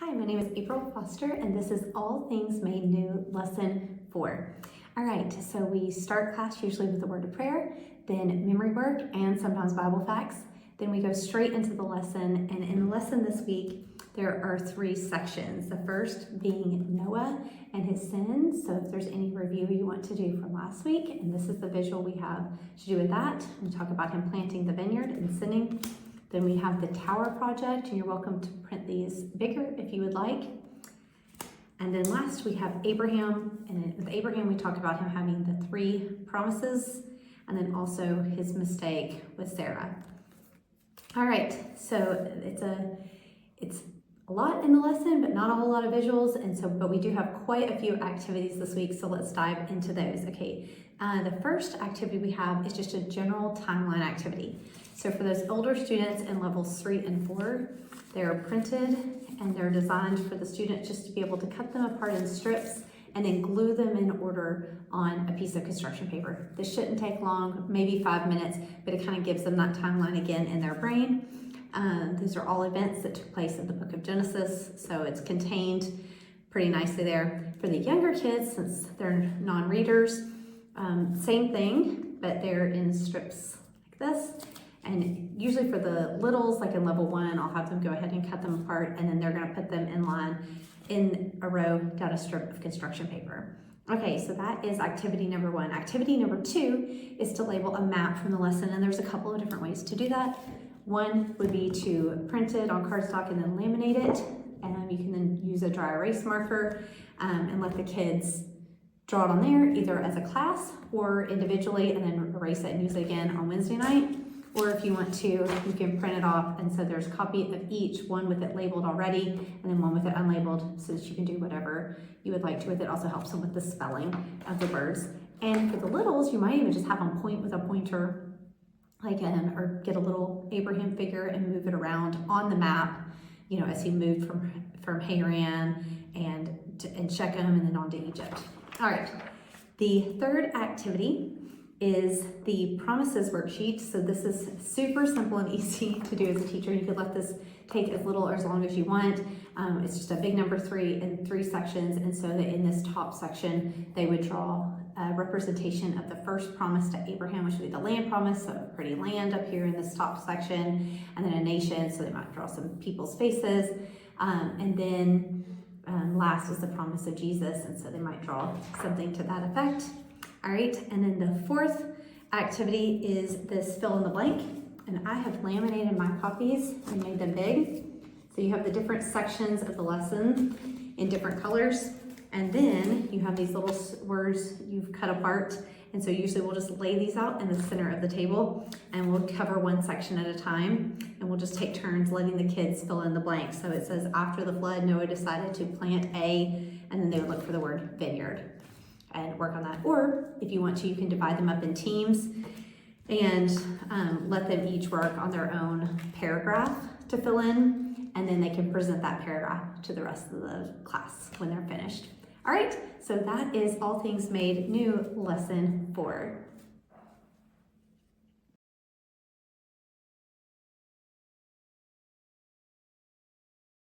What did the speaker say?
Hi, my name is April Foster, and this is All Things Made New, Lesson 4. All right, so we start class usually with a word of prayer, then memory work, and sometimes Bible facts. Then we go straight into the lesson, and in the lesson this week, there are 3 sections. The first being Noah and his sins. So if there's any review you want to do from last week, and this is the visual we have to do with that. We talk about him planting the vineyard and sinning. Then we have the tower project, and you're welcome to print these bigger if you would like. And then last we have Abraham, and with Abraham we talk about him having the 3 promises, and then also his mistake with Sarah. All right, so it's a lot in the lesson, but not a whole lot of visuals, but we do have quite a few activities this week, so let's dive into those. Okay, the first activity we have is just a general timeline activity. So for those older students in levels 3 and 4, they're printed and they're designed for the student just to be able to cut them apart in strips and then glue them in order on a piece of construction paper. This shouldn't take long, maybe 5 minutes, but it kind of gives them that timeline again in their brain. These are all events that took place in the book of Genesis, so it's contained pretty nicely there. For the younger kids, since they're non-readers, same thing, but they're in strips like this. And usually for the littles, like in level 1, I'll have them go ahead and cut them apart, and then they're gonna put them in line in a row down a strip of construction paper. Okay, so that is activity number 1. Activity number 2 is to label a map from the lesson, and there's a couple of different ways to do that. One would be to print it on cardstock and then laminate it, and you can then use a dry erase marker and let the kids draw it on there, either as a class or individually, and then erase it and use it again on Wednesday night. Or if you want to, you can print it off, and so there's a copy of each, one with it labeled already, and then one with it unlabeled, so that you can do whatever you would like to with it. Also helps them with the spelling of the words. And for the littles, you might even just have them point with a pointer, or get a little Abraham figure and move it around on the map, as he moved from Haran and Shechem and then on to Egypt. All right, the third activity is the promises worksheet. So this is super simple and easy to do as a teacher. You could let this take as little or as long as you want. It's just a big number 3 in 3 sections. And so that in this top section, they would draw a representation of the first promise to Abraham, which would be the land promise. So a pretty land up here in this top section, and then a nation. So they might draw some people's faces. And then last is the promise of Jesus. And so they might draw something to that effect. All right, and then the 4th activity is this fill in the blank, and I have laminated my copies and made them big. So you have the different sections of the lesson in different colors, and then you have these little words you've cut apart, and so usually we'll just lay these out in the center of the table, and we'll cover one section at a time, and we'll just take turns letting the kids fill in the blank. So it says, after the flood, Noah decided to plant a, and then they would look for the word vineyard and work on that. Or if you want to, you can divide them up in teams and let them each work on their own paragraph to fill in, and then they can present that paragraph to the rest of the class when they're finished. All right, so that is All Things Made New, Lesson 4.